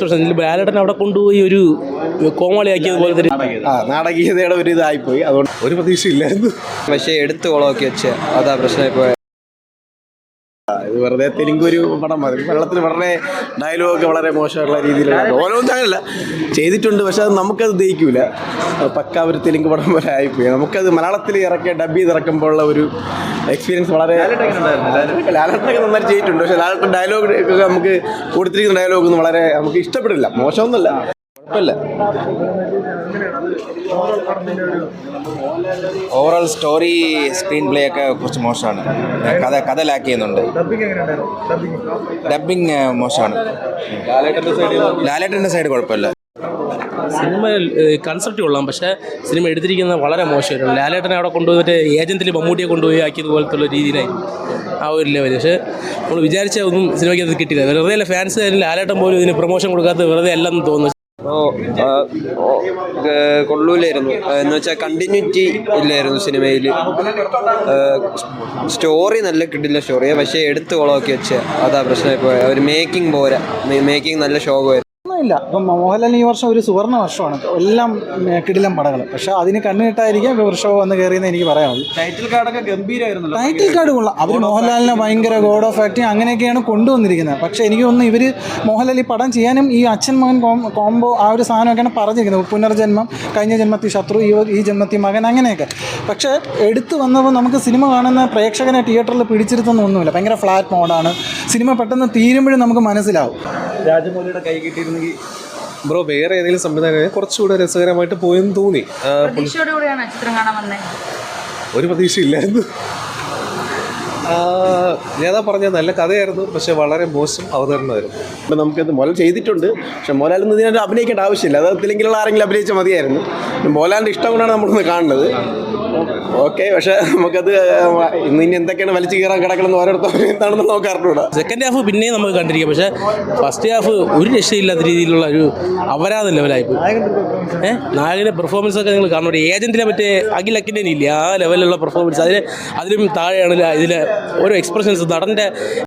Expression ബാലേട്ടൻ അവിടെ കൊണ്ടുപോയി ഒരു കോമാളിയാക്കിയതുപോലെ തന്നെ നാടകീയതയുടെ ഒരു ഇതായിപ്പോയി. അതുകൊണ്ട് ഒരു പ്രതീക്ഷയില്ലായിരുന്നു. പക്ഷേ എടുത്ത് കുളമാക്കി വെച്ച് അതാ പ്രശ്നമായി പോയത്. ഇത് വെറുതെ തെലുങ്ക് ഒരു പടം മതി. മലയാളത്തിൽ വളരെ ഡയലോഗ് വളരെ മോശമായിട്ടുള്ള രീതിയിലുള്ള ഓരോന്നും അങ്ങനല്ല ചെയ്തിട്ടുണ്ട്. പക്ഷെ അത് നമുക്കത് ദഹിക്കൂല. പക്ക ഒരു തെലുങ്ക് പടം പോലെ ആയിപ്പോയി. നമുക്കത് മലയാളത്തിൽ ഇറക്കിയ ഡബ് ചെയ്ത് ഇറക്കുമ്പോഴുള്ള ഒരു എക്സ്പീരിയൻസ് വളരെ ലാലേട്ടനൊക്കെ നന്നായി ചെയ്തിട്ടുണ്ട്. പക്ഷെ ലാലേട്ടൻ ഡയലോഗ് ഒക്കെ നമുക്ക് കൊടുത്തിരിക്കുന്ന ഡയലോഗ് ഒന്നും വളരെ നമുക്ക് ഇഷ്ടപ്പെടില്ല. മോശമൊന്നുമല്ല, കുഴപ്പമില്ല. ഓവറോൾ സ്റ്റോറി സ്ക്രീൻ പ്ലേ ഒക്കെ കുറച്ച് മോശമാണ്. കഥ ലാക്ക് ചെയ്യുന്നുണ്ട്. ഡബിങ് മോശമാണ്. ലാലേട്ടൻ്റെ സൈഡ് കുഴപ്പമില്ല. സിനിമ കൺസെപ്റ്റ് കൊള്ളാം, പക്ഷേ സിനിമ എടുത്തിരിക്കുന്നത് വളരെ മോശമായിരുന്നു. ലാലേട്ടനെ അവിടെ കൊണ്ടുപോയിട്ട് ഏജന്റിൽ മമ്മൂട്ടിയെ കൊണ്ടുപോയി ആക്കിയതുപോലത്തുള്ള രീതിയിലായി ആ ഒരു ലെവൽ. പക്ഷേ നമ്മൾ വിചാരിച്ച ഒന്നും സിനിമയ്ക്ക് അത് കിട്ടിയില്ല. വെറുതെ ഫാൻസ് ലാലേട്ടൻ പോലും ഇതിന് പ്രൊമോഷൻ കൊടുക്കാത്ത വെറുതെ അല്ലെന്ന് തോന്നുന്നു. കൊള്ളൂലായിരുന്നു എന്ന് വെച്ചാൽ കണ്ടിന്യൂറ്റി ഇല്ലായിരുന്നു സിനിമയിൽ. സ്റ്റോറി നല്ല കിട്ടില്ല സ്റ്റോറിയാണ്, പക്ഷേ എടുത്ത് കുളമാക്കി വെച്ച് അതാ പ്രശ്നമായി പോയത്. ഒരു മേക്കിംഗ് പോരാ. മേക്കിംഗ് നല്ല ശോകമായിരുന്നു. ഇല്ല, ഇപ്പം മോഹൻലാലിന് ഈ വർഷം ഒരു സുവർണ്ണ വർഷമാണ്. എല്ലാം കിടിലം പടങ്ങൾ. പക്ഷെ അതിന് കണ്ണുകിട്ടായിരിക്കും വർഷവും വന്ന് കയറിയെന്ന് എനിക്ക് പറയാനുള്ളൂ. ടൈറ്റിൽ കാർഡൊക്കെ ഗംഭീരമായിരുന്നു. ടൈറ്റിൽ കാർഡ് കൊള്ളാം. അവർ മോഹൻലാലിനെ ഭയങ്കര ഗോഡ് ഓഫ് ആക്ടിങ് അങ്ങനെയൊക്കെയാണ് കൊണ്ടുവന്നിരിക്കുന്നത്. പക്ഷേ എനിക്ക് തോന്നുന്നു ഇവർ മോഹൻലാൽ ഈ പടം ചെയ്യാനും ഈ അച്ഛൻ മകൻ കോംബോ ആ ഒരു സാധനമൊക്കെയാണ് പറഞ്ഞിരിക്കുന്നത്. പുനർജന്മം, കഴിഞ്ഞ ജന്മത്തിൽ ശത്രു, ഈ ജന്മത്തിൽ മകൻ, അങ്ങനെയൊക്കെ. പക്ഷേ എടുത്തു വന്നപ്പോൾ നമുക്ക് സിനിമ കാണുന്ന പ്രേക്ഷകനെ തിയേറ്ററിൽ പിടിച്ചിരുത്തൊന്നുമില്ല. ഭയങ്കര ഫ്ലാറ്റ് മോഡാണ്. സിനിമ പെട്ടെന്ന് തീരുമ്പോഴും നമുക്ക് മനസ്സിലാവും. രാജമൗലിയുടെ കൈ കിട്ടിയിരുന്നെങ്കിൽ ബ്രോ വേറെ ഏതെങ്കിലും സംവിധാനം കുറച്ചുകൂടെ രസകരമായിട്ട് പോയെന്ന് തോന്നി. ഒരു പ്രതീക്ഷയില്ലായിരുന്നു. ഞാനാ പറഞ്ഞ നല്ല കഥയായിരുന്നു, പക്ഷെ വളരെ മോശം അവതരണമായിരുന്നു. ഇപ്പം നമുക്കത് മോഹൻലാൽ ചെയ്തിട്ടുണ്ട്. പക്ഷെ മോഹൻലാലിന് ഇതിനകത്ത് അഭിനയിക്കേണ്ട ആവശ്യമില്ല. അത് തെലുങ്കിലുള്ള ആരെങ്കിലും അഭിനയിച്ചാൽ മതിയായിരുന്നു. മോഹൻലാലിൻ്റെ ഇഷ്ടം കൊണ്ടാണ് നമ്മളൊന്ന് കാണുന്നത്. ഓക്കെ, പക്ഷെ നമുക്കത് ഇനി എന്തൊക്കെയാണ് വലിച്ചു കയറാൻ കിടക്കണമെന്ന് ഓരോരുത്തരും എന്താണെന്ന് നമുക്ക് അറിഞ്ഞൂടാ. സെക്കൻഡ് ഹാഫ് പിന്നെയും നമുക്ക് കണ്ടിരിക്കാം, പക്ഷേ ഫസ്റ്റ് ഹാഫ് ഒരു രക്ഷയില്ലാത്ത രീതിയിലുള്ള ഒരു അപരാധ ലെവലായിപ്പോയി. നായകൻ്റെ പെർഫോമൻസ് ഒക്കെ നിങ്ങൾ കാണുന്നുണ്ട്. ഏജന്റിനെ മറ്റേ അഖിലക്കിൻ്റെ ഇല്ലേ ആ ലെവലിലുള്ള പെർഫോമൻസ്. അതിലും താഴെയാണ് ഇതിലെ ഓരോ എക്സ്പ്രഷൻസ്. നടൻ്റെ